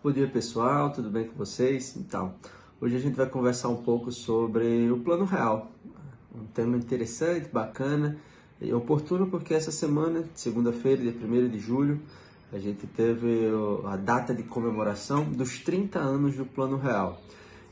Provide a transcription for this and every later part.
Bom dia pessoal, tudo bem com vocês? Então, hoje a gente vai conversar um pouco sobre o Plano Real, um tema interessante, bacana e oportuno porque essa semana, segunda-feira, dia 1º de julho, a gente teve a data de comemoração dos 30 anos do Plano Real.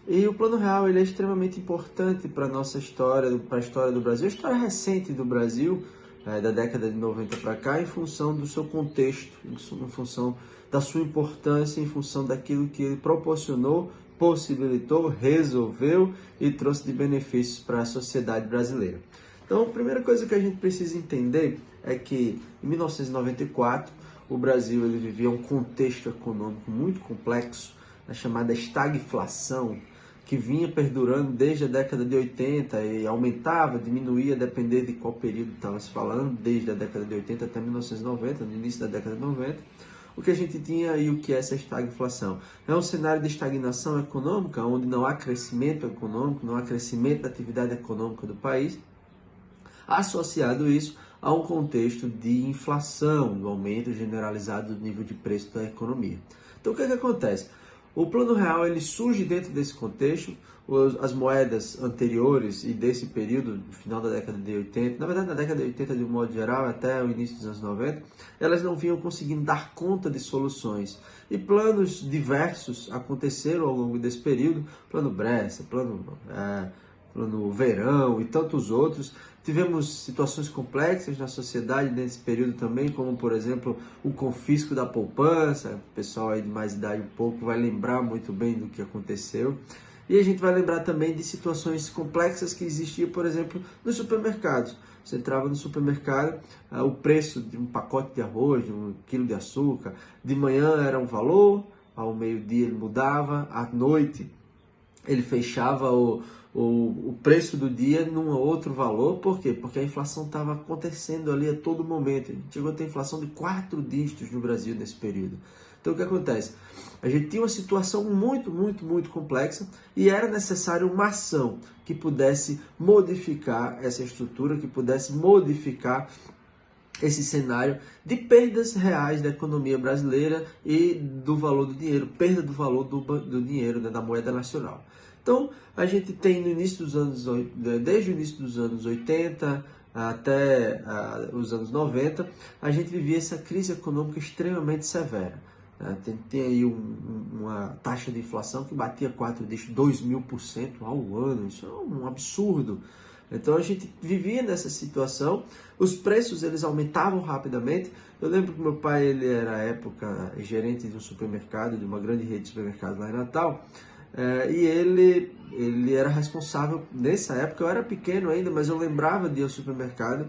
E o Plano Real ele é extremamente importante para a nossa história, para a história do Brasil, a história recente do Brasil, da década de 90 para cá, em função do seu contexto, em função da sua importância, em função daquilo que ele proporcionou, possibilitou, resolveu e trouxe de benefícios para a sociedade brasileira. Então, a primeira coisa que a gente precisa entender é que, em 1994, o Brasil ele vivia um contexto econômico muito complexo, a chamada estagflação, que vinha perdurando desde a década de 80 e aumentava, diminuía, a depender de qual período estava se falando, desde a década de 80 até 1990, no início da década de 90. O que a gente tinha e o que é essa estagflação? É um cenário de estagnação econômica, onde não há crescimento econômico, não há crescimento da atividade econômica do país, associado isso a um contexto de inflação, do aumento generalizado do nível de preço da economia. Então, o que acontece? O Plano Real ele surge dentro desse contexto. As moedas anteriores e desse período, no final da década de 80, na verdade na década de 80 de um modo geral até o início dos anos 90, elas não vinham conseguindo dar conta de soluções. E planos diversos aconteceram ao longo desse período, plano Bresser, plano Verão e tantos outros. Tivemos situações complexas na sociedade nesse período também, como por exemplo o confisco da poupança. O pessoal aí de mais idade um pouco vai lembrar muito bem do que aconteceu. E a gente vai lembrar também de situações complexas que existiam, por exemplo, nos supermercados. Você entrava no supermercado, o preço de um pacote de arroz, de um quilo de açúcar, de manhã era um valor, ao meio-dia ele mudava, à noite ele fechava o preço do dia num outro valor. Por quê? Porque a inflação estava acontecendo ali a todo momento. A gente chegou a ter inflação de 4 dígitos no Brasil nesse período. Então o que acontece? A gente tinha uma situação muito complexa e era necessário uma ação que pudesse modificar essa estrutura, que pudesse modificar esse cenário de perdas reais da economia brasileira e do valor do dinheiro, perda do valor do dinheiro, né, da moeda nacional. Então, a gente tem no início dos anos, desde o início dos anos 80 até os anos 90, a gente vivia essa crise econômica extremamente severa. Tem aí uma taxa de inflação que batia 2.000% ao ano, isso é um absurdo. Então a gente vivia nessa situação, os preços eles aumentavam rapidamente. Eu lembro que meu pai ele era à época gerente de um supermercado, de uma grande rede de supermercados lá em Natal, e ele era responsável, nessa época eu era pequeno ainda, mas eu lembrava de ir ao supermercado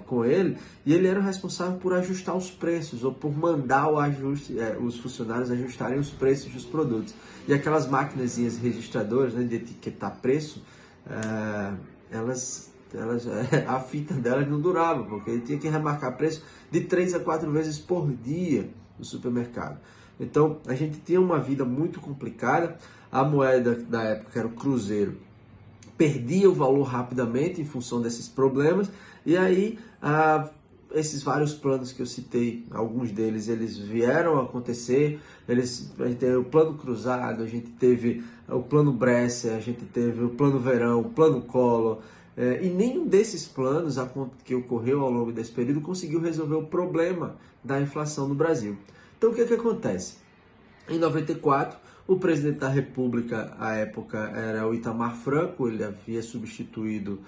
com ele, e ele era responsável por ajustar os preços, ou por mandar os funcionários ajustarem os preços dos produtos. E aquelas maquinazinhas registradoras, né, de etiquetar preço, a fita delas não durava, porque ele tinha que remarcar preço de 3 a 4 vezes por dia no supermercado. Então a gente tinha uma vida muito complicada. A moeda da época era o cruzeiro, perdia o valor rapidamente em função desses problemas, e aí esses vários planos que eu citei, alguns deles eles vieram a acontecer. A gente teve o plano cruzado, a gente teve o plano Bresser, a gente teve o plano Verão, o plano Collor, e nenhum desses planos que ocorreu ao longo desse período conseguiu resolver o problema da inflação no Brasil. Então o que acontece? Em 94, o presidente da República, à época, era o Itamar Franco. Ele havia substituído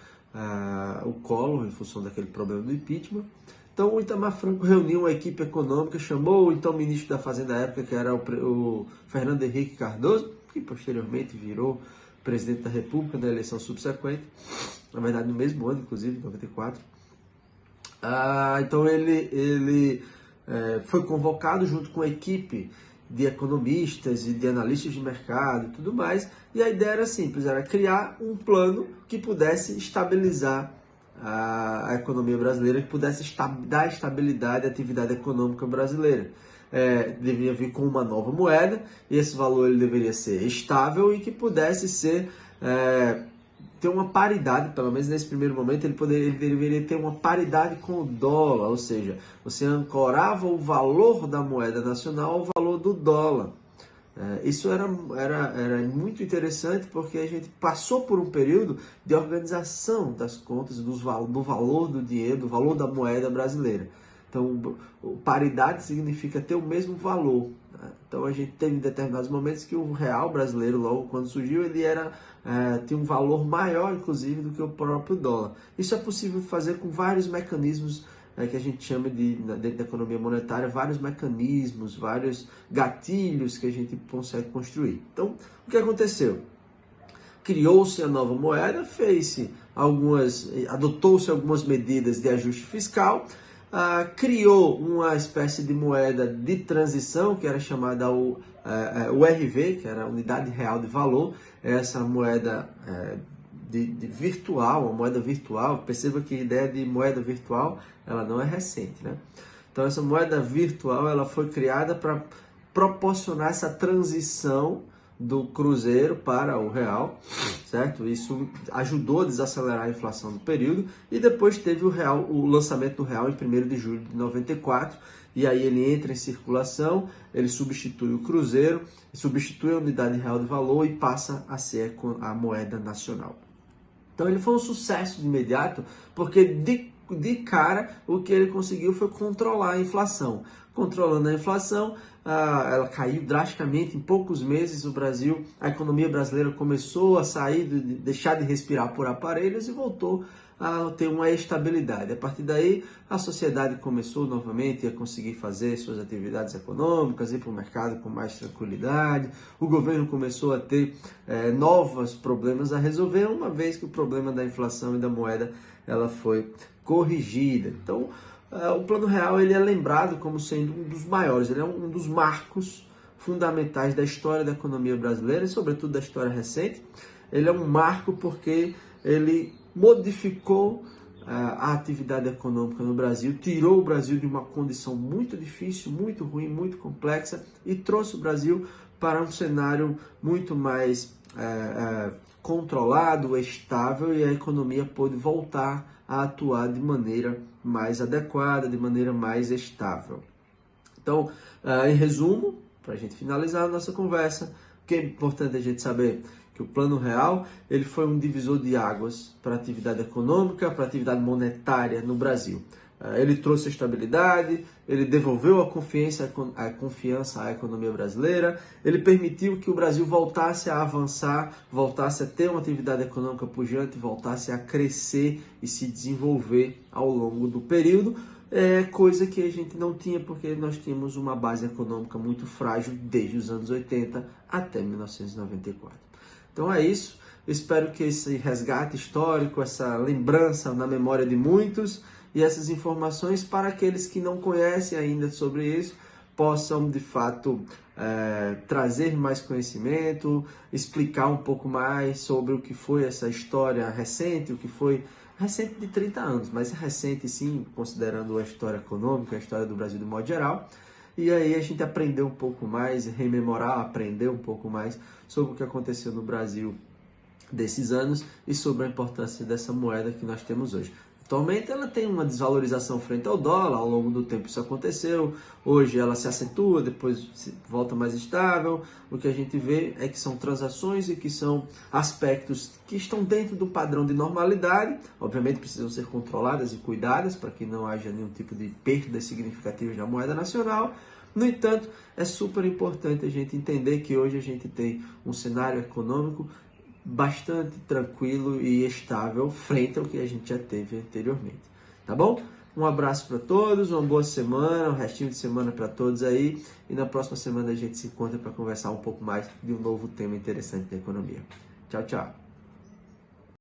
o Collor em função daquele problema do impeachment. Então o Itamar Franco reuniu uma equipe econômica, chamou o então ministro da Fazenda da época, que era o Fernando Henrique Cardoso, que posteriormente virou presidente da República na eleição subsequente, na verdade no mesmo ano, inclusive, 94. Então ele foi convocado junto com a equipe de economistas e de analistas de mercado e tudo mais, e a ideia era simples, era criar um plano que pudesse estabilizar a economia brasileira, que pudesse dar estabilidade à atividade econômica brasileira. Deveria vir com uma nova moeda, e esse valor ele deveria ser estável e que pudesse ter uma paridade, pelo menos nesse primeiro momento, ele deveria ter uma paridade com o dólar, ou seja, você ancorava o valor da moeda nacional ao valor do dólar. Isso era muito interessante porque a gente passou por um período de organização das contas, do valor do dinheiro, do valor da moeda brasileira. Então, paridade significa ter o mesmo valor. Então, a gente teve em determinados momentos que o real brasileiro, logo quando surgiu, ele tinha um valor maior, inclusive, do que o próprio dólar. Isso é possível fazer com vários mecanismos que a gente chama dentro da economia monetária, vários mecanismos, vários gatilhos que a gente consegue construir. Então, o que aconteceu? Criou-se a nova moeda, adotou-se algumas medidas de ajuste fiscal, criou uma espécie de moeda de transição, que era chamada o URV, que era a Unidade Real de Valor, essa moeda de virtual, uma moeda virtual. Perceba que a ideia de moeda virtual, ela não é recente, né? Então, essa moeda virtual, ela foi criada para proporcionar essa transição do cruzeiro para o real, certo? Isso ajudou a desacelerar a inflação do período, e depois teve o lançamento do real em 1º de julho de 94, e aí ele entra em circulação, ele substitui o cruzeiro, substitui a unidade real de valor e passa a ser a moeda nacional. Então ele foi um sucesso de imediato, porque de cara o que ele conseguiu foi controlar a inflação. Controlando a inflação, ela caiu drasticamente em poucos meses. A economia brasileira começou a deixar de respirar por aparelhos e voltou a ter uma estabilidade. A partir daí, a sociedade começou novamente a conseguir fazer suas atividades econômicas, ir para o mercado com mais tranquilidade. O governo começou a ter novos problemas a resolver, uma vez que o problema da inflação e da moeda ela foi corrigida. Então, o Plano Real ele é lembrado como sendo um dos maiores, ele é um dos marcos fundamentais da história da economia brasileira e, sobretudo, da história recente. Ele é um marco porque ele modificou a atividade econômica no Brasil, tirou o Brasil de uma condição muito difícil, muito ruim, muito complexa, e trouxe o Brasil para um cenário muito mais controlado, estável, e a economia pôde voltar a atuar de maneira mais adequada, de maneira mais estável. Então, em resumo, para a gente finalizar a nossa conversa, o que é importante a gente saber? Que o Plano Real ele foi um divisor de águas para a atividade econômica, para a atividade monetária no Brasil. Ele trouxe estabilidade, ele devolveu a confiança à economia brasileira, ele permitiu que o Brasil voltasse a avançar, voltasse a ter uma atividade econômica pujante, voltasse a crescer e se desenvolver ao longo do período, coisa que a gente não tinha porque nós tínhamos uma base econômica muito frágil desde os anos 80 até 1994. Então é isso, eu espero que esse resgate histórico, essa lembrança na memória de muitos e essas informações para aqueles que não conhecem ainda sobre isso, possam de fato trazer mais conhecimento, explicar um pouco mais sobre o que foi essa história recente, o que foi recente de 30 anos, mas é recente sim, considerando a história econômica, a história do Brasil de modo geral. E aí a gente aprender um pouco mais, rememorar, aprender um pouco mais sobre o que aconteceu no Brasil desses anos e sobre a importância dessa moeda que nós temos hoje. Atualmente ela tem uma desvalorização frente ao dólar, ao longo do tempo isso aconteceu, hoje ela se acentua, depois volta mais estável. O que a gente vê é que são transações e que são aspectos que estão dentro do padrão de normalidade, obviamente precisam ser controladas e cuidadas para que não haja nenhum tipo de perdas significativas na moeda nacional. No entanto, é super importante a gente entender que hoje a gente tem um cenário econômico bastante tranquilo e estável frente ao que a gente já teve anteriormente, tá bom? Um abraço para todos, uma boa semana, um restinho de semana para todos aí, e na próxima semana a gente se encontra para conversar um pouco mais de um novo tema interessante da economia. Tchau, tchau!